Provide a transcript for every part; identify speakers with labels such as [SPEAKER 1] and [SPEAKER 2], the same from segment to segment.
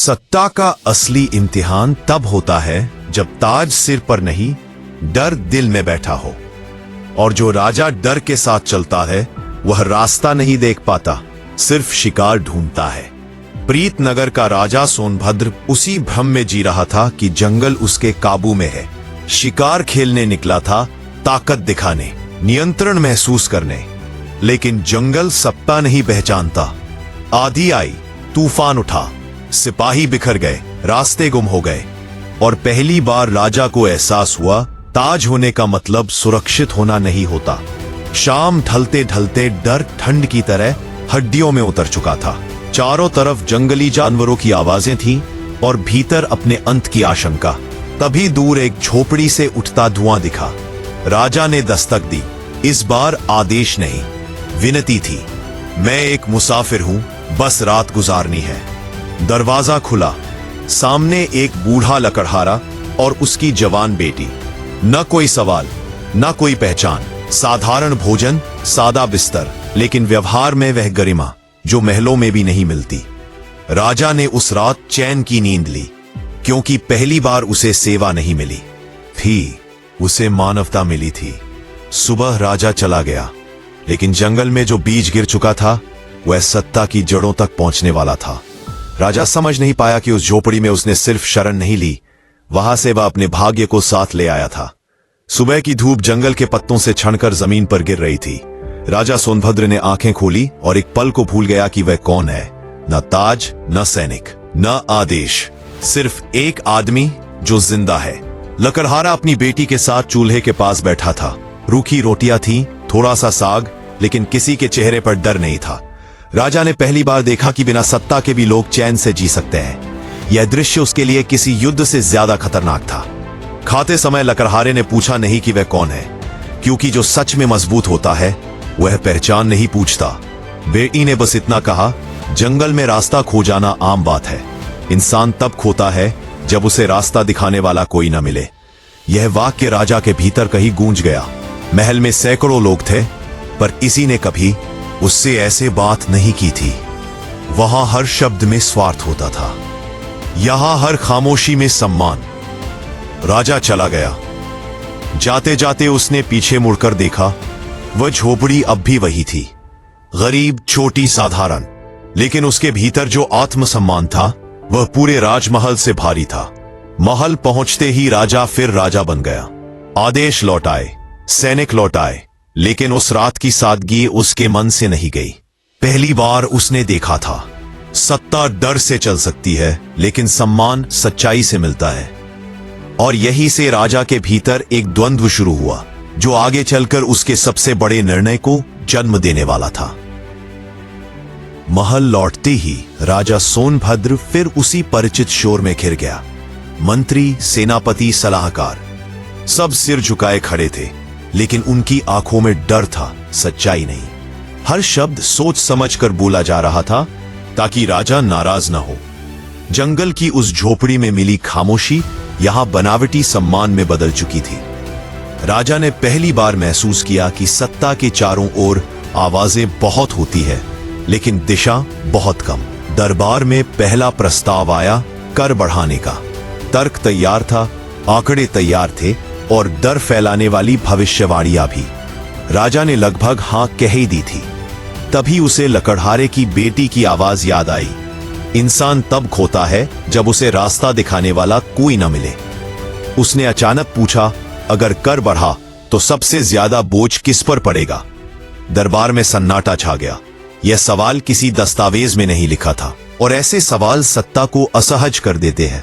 [SPEAKER 1] सत्ता का असली इम्तिहान तब होता है जब ताज सिर पर नहीं, डर दिल में बैठा हो। और जो राजा डर के साथ चलता है वह रास्ता नहीं देख पाता, सिर्फ शिकार ढूंढता है। प्रीतनगर का राजा सोनभद्र उसी भ्रम में जी रहा था कि जंगल उसके काबू में है। शिकार खेलने निकला था, ताकत दिखाने, नियंत्रण महसूस करने। लेकिन जंगल सत्ता नहीं पहचानता। आंधी आई, तूफान उठा, सिपाही बिखर गए, रास्ते गुम हो गए। और पहली बार राजा को एहसास हुआ, ताज होने का मतलब सुरक्षित होना नहीं होता। शाम ढलते ढलते डर ठंड की तरह हड्डियों में उतर चुका था। चारों तरफ जंगली जानवरों की आवाजें थीं और भीतर अपने अंत की आशंका। तभी दूर एक झोपड़ी से उठता धुआं दिखा। राजा ने दस्तक दी। इस बार आदेश नहीं, विनती थी। मैं एक मुसाफिर हूं, बस रात गुजारनी है। दरवाजा खुला। सामने एक बूढ़ा लकड़हारा और उसकी जवान बेटी। न कोई सवाल, न कोई पहचान। साधारण भोजन, सादा बिस्तर, लेकिन व्यवहार में वह गरिमा जो महलों में भी नहीं मिलती। राजा ने उस रात चैन की नींद ली, क्योंकि पहली बार उसे सेवा नहीं मिली थी, उसे मानवता मिली थी। सुबह राजा चला गया, लेकिन जंगल में जो बीज गिर चुका था वह सत्ता की जड़ों तक पहुंचने वाला था। राजा समझ नहीं पाया कि उस झोपड़ी में उसने सिर्फ शरण नहीं ली, वहां से वह अपने भाग्य को साथ ले आया था। सुबह की धूप जंगल के पत्तों से छनकर जमीन पर गिर रही थी। राजा सोनभद्र ने आंखें खोली और एक पल को भूल गया कि वह कौन है। न ताज, न सैनिक, न आदेश, सिर्फ एक आदमी जो जिंदा है। लकड़हारा अपनी बेटी के साथ चूल्हे के पास बैठा था। रूखी रोटियां थीं, थोड़ा सा साग, लेकिन किसी के चेहरे पर डर नहीं था। राजा ने पहली बार देखा कि बिना सत्ता के भी लोग चैन से जी सकते हैं। यह दृश्य उसके लिए किसी युद्ध से ज्यादा खतरनाक था। खाते समय लकड़हारे ने पूछा नहीं कि वह कौन है, क्योंकि जो सच में मजबूत होता है वह पहचान नहीं पूछता। बेटी ने बस इतना कहा, जंगल में रास्ता खो जाना आम बात है। इंसान तब खोता है जब उसे रास्ता दिखाने वाला कोई न मिले। यह वाक्य राजा के भीतर कहीं गूंज गया। महल में सैकड़ों लोग थे, पर किसी ने कभी उससे ऐसे बात नहीं की थी। वहां हर शब्द में स्वार्थ होता था, यहां हर खामोशी में सम्मान। राजा चला गया। जाते जाते उसने पीछे मुड़कर देखा। वह झोपड़ी अब भी वही थी, गरीब, छोटी, साधारण, लेकिन उसके भीतर जो आत्मसम्मान था वह पूरे राजमहल से भारी था। महल पहुंचते ही राजा फिर राजा बन गया। आदेश लौट आए, सैनिक लौट आए, लेकिन उस रात की सादगी उसके मन से नहीं गई। पहली बार उसने देखा था, सत्ता डर से चल सकती है, लेकिन सम्मान सच्चाई से मिलता है। और यही से राजा के भीतर एक द्वंद्व शुरू हुआ, जो आगे चलकर उसके सबसे बड़े निर्णय को जन्म देने वाला था। महल लौटते ही राजा सोनभद्र फिर उसी परिचित शोर में घिर गया। मंत्री, सेनापति, सलाहकार सब सिर झुकाए खड़े थे, लेकिन उनकी आंखों में डर था, सच्चाई नहीं। हर शब्द सोच समझकर बोला जा रहा था, ताकि राजा नाराज न हो। जंगल की उस झोपड़ी में मिली खामोशी यहां बनावटी सम्मान में बदल चुकी थी। राजा ने पहली बार महसूस किया कि सत्ता के चारों ओर आवाजें बहुत होती है, लेकिन दिशा बहुत कम। दरबार में पहला प्रस्ताव आया, कर बढ़ाने का। तर्क तैयार था, आंकड़े तैयार थे, और डर फैलाने वाली भविष्यवाणियां भी। राजा ने लगभग हां कह ही दी थी। तभी उसे लकड़हारे की बेटी की आवाज याद आई। इंसान तब खोता है जब उसे रास्ता दिखाने वाला कोई न मिले। उसने अचानक पूछा, अगर कर बढ़ा तो सबसे ज्यादा बोझ किस पर पड़ेगा? दरबार में सन्नाटा छा गया। यह सवाल किसी दस्तावेज में नहीं लिखा था, और ऐसे सवाल सत्ता को असहज कर देते हैं।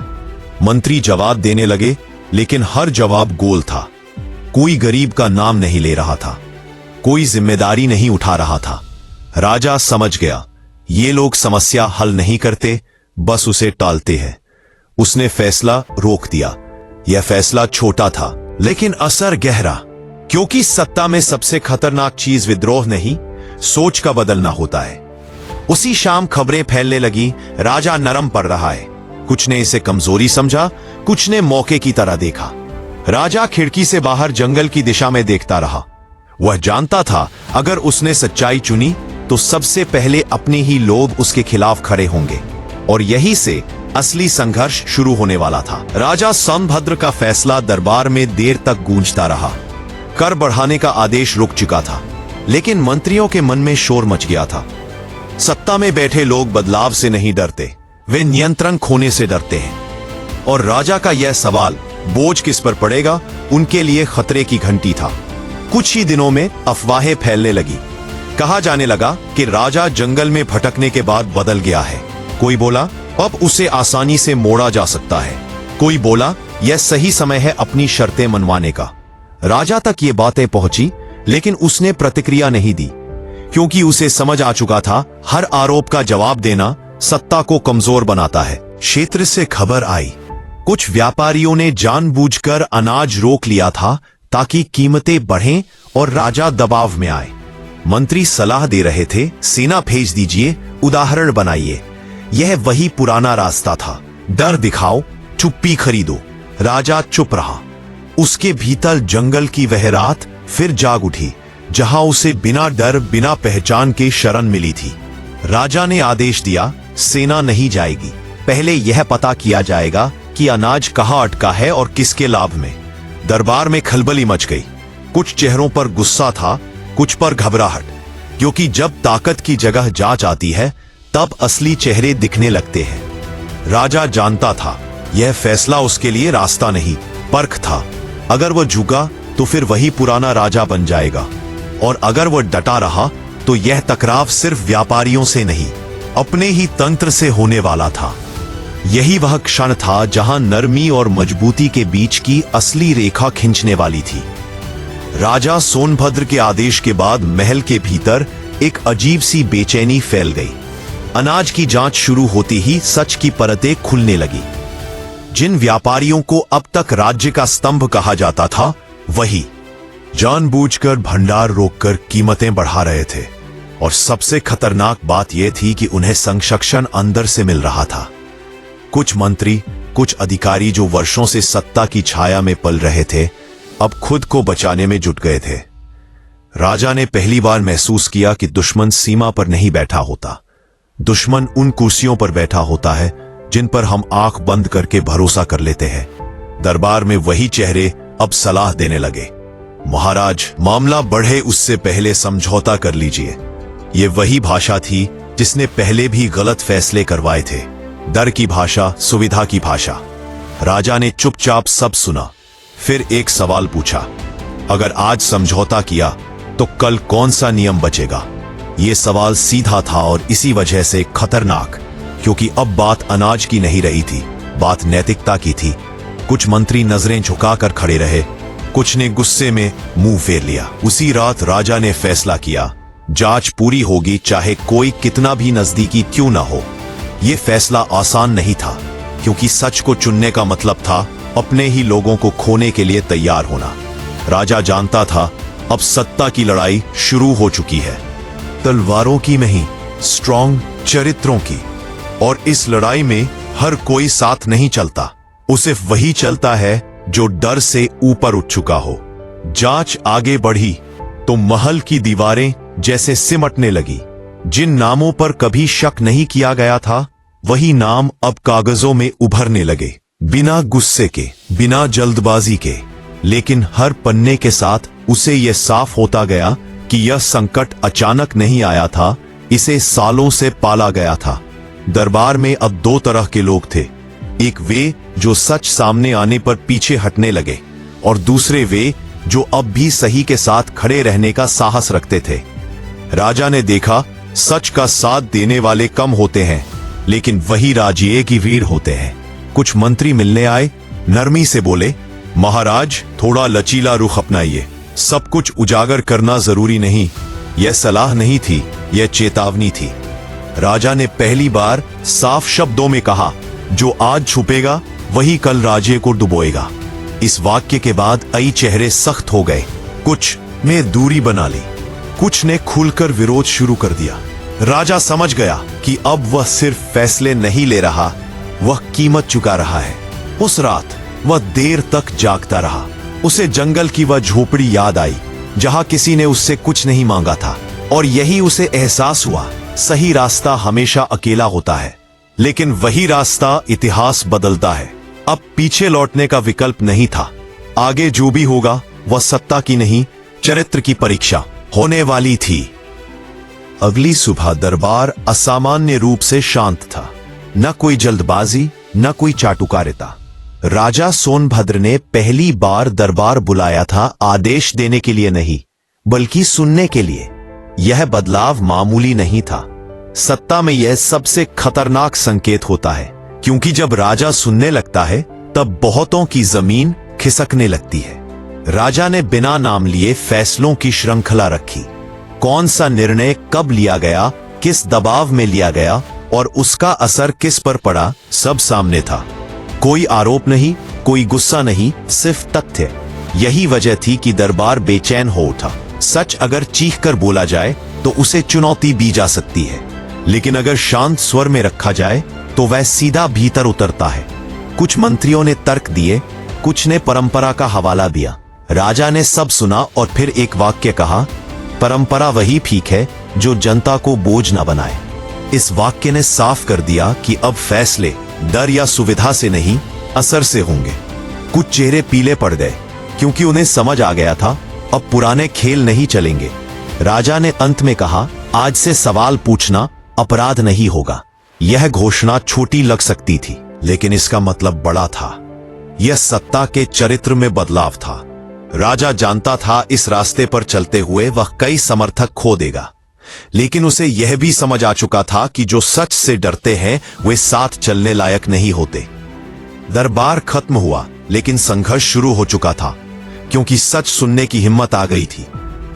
[SPEAKER 1] मंत्री जवाब देने लगे, लेकिन हर जवाब गोल था। कोई गरीब का नाम नहीं ले रहा था, कोई जिम्मेदारी नहीं उठा रहा था। राजा समझ गया, ये लोग समस्या हल नहीं करते, बस उसे टालते हैं। उसने फैसला रोक दिया। यह फैसला छोटा था, लेकिन असर गहरा, क्योंकि सत्ता में सबसे खतरनाक चीज विद्रोह नहीं, सोच का बदलना होता है। उसी शाम खबरें फैलने लगी, राजा नरम पड़ रहा है। कुछ ने इसे कमजोरी समझा, कुछ ने मौके की तरह देखा। राजा खिड़की से बाहर जंगल की दिशा में देखता रहा। वह जानता था, अगर उसने सच्चाई चुनी तो सबसे पहले अपने ही लोग उसके खिलाफ खड़े होंगे, और यही से असली संघर्ष शुरू होने वाला था। राजा सोनभद्र का फैसला दरबार में देर तक गूंजता रहा। कर बढ़ाने का आदेश रुक चुका था, लेकिन मंत्रियों के मन में शोर मच गया था। सत्ता में बैठे लोग बदलाव से नहीं डरते, वे नियंत्रण खोने से डरते हैं। और राजा का यह सवाल, बोझ किस पर पड़ेगा, उनके लिए खतरे की घंटी था। कुछ ही दिनों में अफवाहें फैलने लगी। कहा जाने लगा कि राजा जंगल में भटकने के बाद बदल गया है। कोई बोला अब उसे आसानी से मोड़ा जा सकता है, कोई बोला यह सही समय है अपनी शर्तें मनवाने का। राजा तक ये बातें पहुंची, लेकिन उसने प्रतिक्रिया नहीं दी, क्योंकि उसे समझ आ चुका था हर आरोप का जवाब देना सत्ता को कमजोर बनाता है। क्षेत्र से खबर आई, कुछ व्यापारियों ने जानबूझकर अनाज रोक लिया था ताकि कीमतें बढ़ें और राजा दबाव में आए। मंत्री सलाह दे रहे थे, सेना भेज दीजिए, उदाहरण बनाइए। यह वही पुराना रास्ता था, डर दिखाओ, चुप्पी खरीदो। राजा चुप रहा। उसके भीतर जंगल की वह रात फिर जाग उठी, जहां उसे बिना डर, बिना पहचान के शरण मिली थी। राजा ने आदेश दिया, सेना नहीं जाएगी, पहले यह पता किया जाएगा कि अनाज कहां अटका है और किसके लाभ में। दरबार में खलबली मच गई। कुछ चेहरों पर गुस्सा था, कुछ पर घबराहट, क्योंकि जब ताकत की जगह जांच आती है तब असली चेहरे दिखने लगते हैं। राजा जानता था यह फैसला उसके लिए रास्ता नहीं, परख था। अगर वह झुका तो फिर वही पुराना राजा बन जाएगा, और अगर वह डटा रहा तो यह टकराव सिर्फ व्यापारियों से नहीं, अपने ही तंत्र से होने वाला था। यही वह क्षण था जहां नरमी और मजबूती के बीच की असली रेखा खींचने वाली थी। राजा सोनभद्र के आदेश के बाद महल के भीतर एक अजीब सी बेचैनी फैल गई। अनाज की जांच शुरू होती ही सच की परतें खुलने लगी। जिन व्यापारियों को अब तक राज्य का स्तंभ कहा जाता था, वही जानबूझकर भंडार रोककर कीमतें बढ़ा रहे थे। और सबसे खतरनाक बात यह थी कि उन्हें संरक्षण अंदर से मिल रहा था। कुछ मंत्री, कुछ अधिकारी जो वर्षों से सत्ता की छाया में पल रहे थे, अब खुद को बचाने में जुट गए थे। राजा ने पहली बार महसूस किया कि दुश्मन सीमा पर नहीं बैठा होता, दुश्मन उन कुर्सियों पर बैठा होता है जिन पर हम आंख बंद करके भरोसा कर लेते हैं। दरबार में वही चेहरे अब सलाह देने लगे, महाराज, मामला बढ़े उससे पहले समझौता कर लीजिए। ये वही भाषा थी जिसने पहले भी गलत फैसले करवाए थे। डर की भाषा, सुविधा की भाषा। राजा ने चुपचाप सब सुना, फिर एक सवाल पूछा, अगर आज समझौता किया तो कल कौन सा नियम बचेगा? यह सवाल सीधा था और इसी वजह से खतरनाक, क्योंकि अब बात अनाज की नहीं रही थी, बात नैतिकता की थी। कुछ मंत्री नजरें झुकाकर खड़े रहे, कुछ ने गुस्से में मुंह फेर लिया। उसी रात राजा ने फैसला किया, जांच पूरी होगी, चाहे कोई कितना भी नजदीकी क्यों ना हो। यह फैसला आसान नहीं था, क्योंकि सच को चुनने का मतलब था अपने ही लोगों को खोने के लिए तैयार होना। राजा जानता था अब सत्ता की लड़ाई शुरू हो चुकी है, तलवारों की नहीं, स्ट्रॉन्ग चरित्रों की। और इस लड़ाई में हर कोई साथ नहीं चलता, वो सिर्फ वही चलता है जो डर से ऊपर उठ चुका हो। जांच आगे बढ़ी तो महल की दीवारें जैसे सिमटने लगी। जिन नामों पर कभी शक नहीं किया गया था, वही नाम अब कागजों में उभरने लगे, बिना गुस्से के, बिना जल्दबाजी के। लेकिन हर पन्ने के साथ उसे यह साफ होता गया कि यह संकट अचानक नहीं आया था, इसे सालों से पाला गया था। दरबार में अब दो तरह के लोग थे, एक वे जो सच सामने आने पर पीछे हटने लगे, और दूसरे वे जो अब भी सही के साथ खड़े रहने का साहस रखते थे। राजा ने देखा, सच का साथ देने वाले कम होते हैं, लेकिन वही राजिए की वीर होते हैं। कुछ मंत्री मिलने आए, नरमी से बोले, महाराज, थोड़ा लचीला रुख अपनाइए, सब कुछ उजागर करना जरूरी नहीं। यह सलाह नहीं थी, यह चेतावनी थी। राजा ने पहली बार साफ शब्दों में कहा, जो आज छुपेगा वही कल राज्य को डुबोएगा। इस वाक्य के बाद कई चेहरे सख्त हो गए, कुछ ने दूरी बना ली, कुछ ने खुलकर विरोध शुरू कर दिया। राजा समझ गया कि अब वह सिर्फ फैसले नहीं ले रहा, वह कीमत चुका रहा है। उस रात वह देर तक जागता रहा। उसे जंगल की वह झोपड़ी याद आई, जहां किसी ने उससे कुछ नहीं मांगा था, और यही उसे एहसास हुआ, सही रास्ता हमेशा अकेला होता है। लेकिन वही रास्ता इतिहास बदलता है। अब पीछे लौटने का विकल्प नहीं था। आगे जो भी होगा वह सत्ता की नहीं, चरित्र की परीक्षा होने वाली थी। अगली सुबह दरबार असामान्य रूप से शांत था। न कोई जल्दबाजी, न कोई चाटुकारिता। राजा सोनभद्र ने पहली बार दरबार बुलाया था आदेश देने के लिए नहीं, बल्कि सुनने के लिए। यह बदलाव मामूली नहीं था। सत्ता में यह सबसे खतरनाक संकेत होता है, क्योंकि जब राजा सुनने लगता है तब बहुतों की जमीन खिसकने लगती है। राजा ने बिना नाम लिए फैसलों की श्रृंखला रखी। कौन सा निर्णय कब लिया गया, किस दबाव में लिया गया और उसका असर किस पर पड़ा, सब सामने था। कोई आरोप नहीं, कोई गुस्सा नहीं, सिर्फ तथ्य। यही वजह थी कि दरबार बेचैन हो उठा। सच अगर चीख कर बोला जाए तो उसे चुनौती दी जा सकती है, लेकिन अगर शांत स्वर में रखा जाए तो वह सीधा भीतर उतरता है। कुछ मंत्रियों ने तर्क दिए, कुछ ने परंपरा का हवाला दिया। राजा ने सब सुना और फिर एक वाक्य कहा, परंपरा वही ठीक है जो जनता को बोझ न बनाए। इस वाक्य ने साफ कर दिया कि अब फैसले डर या सुविधा से नहीं, असर से होंगे। कुछ चेहरे पीले पड़ गए, क्योंकि उन्हें समझ आ गया था अब पुराने खेल नहीं चलेंगे। राजा ने अंत में कहा, आज से सवाल पूछना अपराध नहीं होगा। यह घोषणा छोटी लग सकती थी, लेकिन इसका मतलब बड़ा था। यह सत्ता के चरित्र में बदलाव था। राजा जानता था इस रास्ते पर चलते हुए वह कई समर्थक खो देगा, लेकिन उसे यह भी समझ आ चुका था कि जो सच से डरते हैं वे साथ चलने लायक नहीं होते। दरबार खत्म हुआ, लेकिन संघर्ष शुरू हो चुका था, क्योंकि सच सुनने की हिम्मत आ गई थी।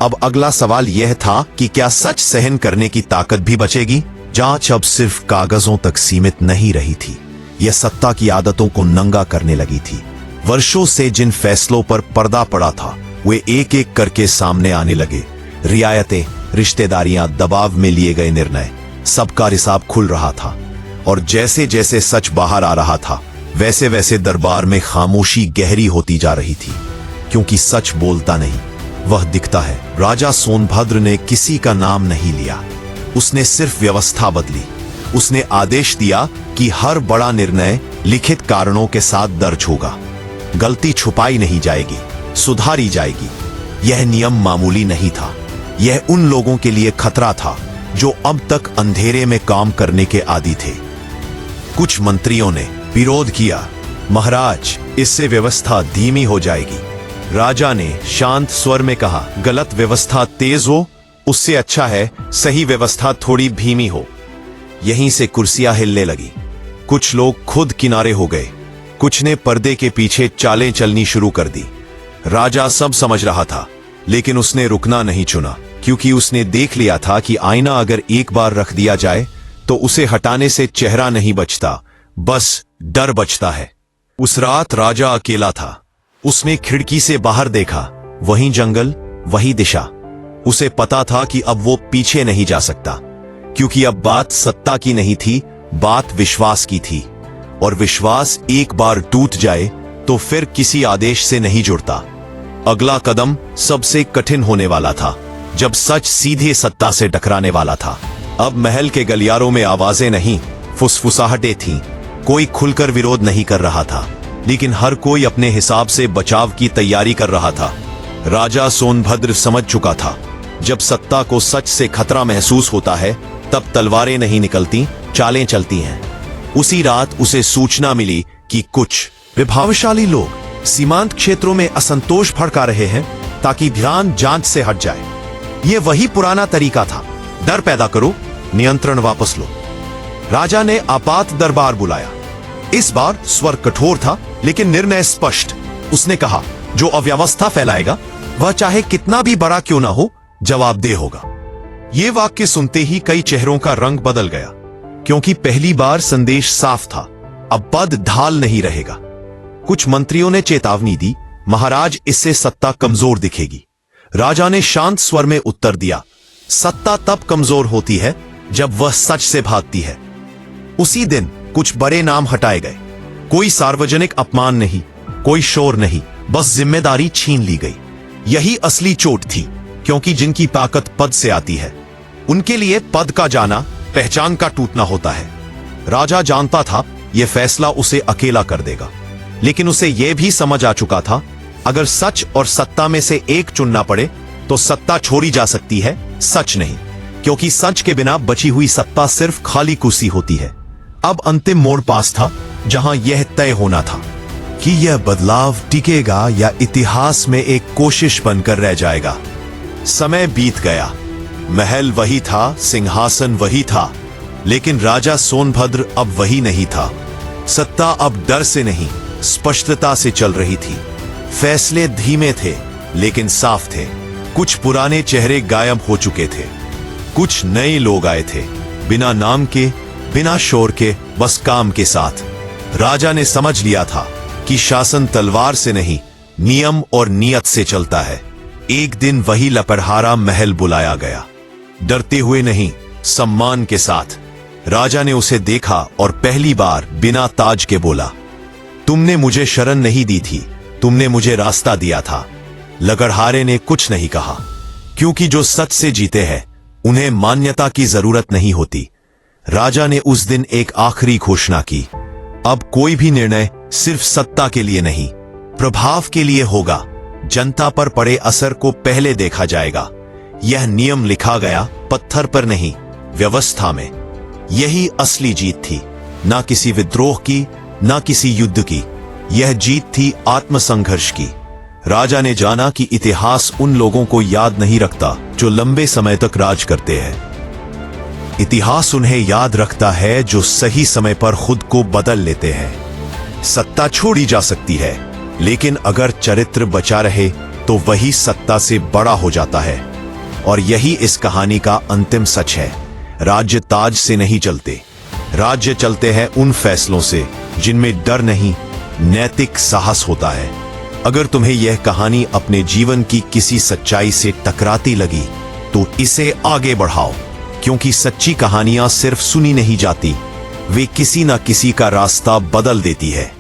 [SPEAKER 1] अब अगला सवाल यह था कि क्या सच सहन करने की ताकत भी बचेगी? जांच अब सिर्फ कागजों तक सीमित नहीं रही थी, यह सत्ता की आदतों को नंगा करने लगी थी। वर्षों से जिन फैसलों पर पर्दा पड़ा था वे एक एक करके सामने आने लगे। रियायतें, रिश्तेदारियां, दबाव में लिए गए निर्णय, सबका हिसाब खुल रहा था। और जैसे जैसे सच बाहर आ रहा था वैसे वैसे दरबार में खामोशी गहरी होती जा रही थी, क्योंकि सच बोलता नहीं, वह दिखता है। राजा सोनभद्र ने किसी का नाम नहीं लिया, उसने सिर्फ व्यवस्था बदली। उसने आदेश दिया कि हर बड़ा निर्णय लिखित कारणों के साथ दर्ज होगा। गलती छुपाई नहीं जाएगी, सुधारी जाएगी। यह नियम मामूली नहीं था, यह उन लोगों के लिए खतरा था जो अब तक अंधेरे में काम करने के आदी थे। कुछ मंत्रियों ने विरोध किया, महाराज, इससे व्यवस्था धीमी हो जाएगी। राजा ने शांत स्वर में कहा, गलत व्यवस्था तेज हो, उससे अच्छा है सही व्यवस्था थोड़ी धीमी हो। यहीं से कुर्सियां हिलने लगी। कुछ लोग खुद किनारे हो गए, कुछ ने पर्दे के पीछे चालें चलनी शुरू कर दी। राजा सब समझ रहा था, लेकिन उसने रुकना नहीं चुना, क्योंकि उसने देख लिया था कि आईना अगर एक बार रख दिया जाए तो उसे हटाने से चेहरा नहीं बचता, बस डर बचता है। उस रात राजा अकेला था। उसने खिड़की से बाहर देखा, वही जंगल, वही दिशा। उसे पता था कि अब वो पीछे नहीं जा सकता, क्योंकि अब बात सत्ता की नहीं थी, बात विश्वास की थी। और विश्वास एक बार टूट जाए तो फिर किसी आदेश से नहीं जुड़ता। अगला कदम सबसे कठिन होने वाला था, जब सच सीधे सत्ता से टकराने वाला था। अब महल के गलियारों में आवाजें नहीं, फुसफुसाहटें थीं। कोई खुलकर विरोध नहीं कर रहा था, लेकिन हर कोई अपने हिसाब से बचाव की तैयारी कर रहा था। राजा सोनभद्र समझ चुका था, जब सत्ता को सच से खतरा महसूस होता है तब तलवारें नहीं निकलती, चालें चलती हैं। उसी रात उसे सूचना मिली कि कुछ विभावशाली लोग सीमांत क्षेत्रों में असंतोष भड़का रहे हैं, ताकि ध्यान जांच से हट जाए। यह वही पुराना तरीका था, डर पैदा करो, नियंत्रण वापस लो। राजा ने आपात दरबार बुलाया। इस बार स्वर कठोर था, लेकिन निर्णय स्पष्ट। उसने कहा, जो अव्यवस्था फैलाएगा वह चाहे कितना भी बड़ा क्यों ना हो, जवाबदेह होगा। यह वाक्य सुनते ही कई चेहरों का रंग बदल गया, क्योंकि पहली बार संदेश साफ था, अब पद ढाल नहीं रहेगा। कुछ मंत्रियों ने चेतावनी दी, महाराज, इससे सत्ता कमजोर दिखेगी। राजा ने शांत स्वर में उत्तर दिया, सत्ता तब कमजोर होती है जब वह सच से भागती है। उसी दिन कुछ बड़े नाम हटाए गए। कोई सार्वजनिक अपमान नहीं, कोई शोर नहीं, बस जिम्मेदारी छीन ली गई। यही असली चोट थी, क्योंकि जिनकी ताकत पद से आती है उनके लिए पद का जाना पहचान का टूटना होता है। राजा जानता था यह फैसला उसे अकेला कर देगा, लेकिन उसे यह भी समझ आ चुका था अगर सच और सत्ता में से एक चुनना पड़े तो सत्ता छोड़ी जा सकती है, सच नहीं, क्योंकि सच के बिना बची हुई सत्ता सिर्फ खाली कुर्सी होती है। अब अंतिम मोड़ पास था जहां यह तय होना था कि यह बदलाव टिकेगा या इतिहास में एक कोशिश बनकर रह जाएगा। समय बीत गया, महल वही था, सिंहासन वही था, लेकिन राजा सोनभद्र अब वही नहीं था। सत्ता अब डर से नहीं, स्पष्टता से चल रही थी। फैसले धीमे थे लेकिन साफ थे। कुछ पुराने चेहरे गायब हो चुके थे, कुछ नए लोग आए थे, बिना नाम के, बिना शोर के, बस काम के साथ। राजा ने समझ लिया था कि शासन तलवार से नहीं, नियम और नियत से चलता है। एक दिन वही लपड़हारा महल बुलाया गया, डरते हुए नहीं, सम्मान के साथ। राजा ने उसे देखा और पहली बार बिना ताज के बोला, तुमने मुझे शरण नहीं दी थी, तुमने मुझे रास्ता दिया था। लकड़हारे ने कुछ नहीं कहा, क्योंकि जो सच से जीते हैं उन्हें मान्यता की जरूरत नहीं होती। राजा ने उस दिन एक आखिरी घोषणा की, अब कोई भी निर्णय सिर्फ सत्ता के लिए नहीं, प्रभाव के लिए होगा। जनता पर पड़े असर को पहले देखा जाएगा। यह नियम लिखा गया पत्थर पर नहीं, व्यवस्था में। यही असली जीत थी, ना किसी विद्रोह की, ना किसी युद्ध की। यह जीत थी आत्मसंघर्ष की। राजा ने जाना कि इतिहास उन लोगों को याद नहीं रखता जो लंबे समय तक राज करते हैं। इतिहास उन्हें याद रखता है जो सही समय पर खुद को बदल लेते हैं। सत्ता छोड़ी जा सकती है, लेकिन अगर चरित्र बचा रहे तो वही सत्ता से बड़ा हो जाता है। और यही इस कहानी का अंतिम सच है। राज्य ताज से नहीं चलते, राज्य चलते हैं उन फैसलों से जिनमें डर नहीं, नैतिक साहस होता है। अगर तुम्हें यह कहानी अपने जीवन की किसी सच्चाई से टकराती लगी तो इसे आगे बढ़ाओ, क्योंकि सच्ची कहानियां सिर्फ सुनी नहीं जाती, वे किसी न किसी का रास्ता बदल देती है।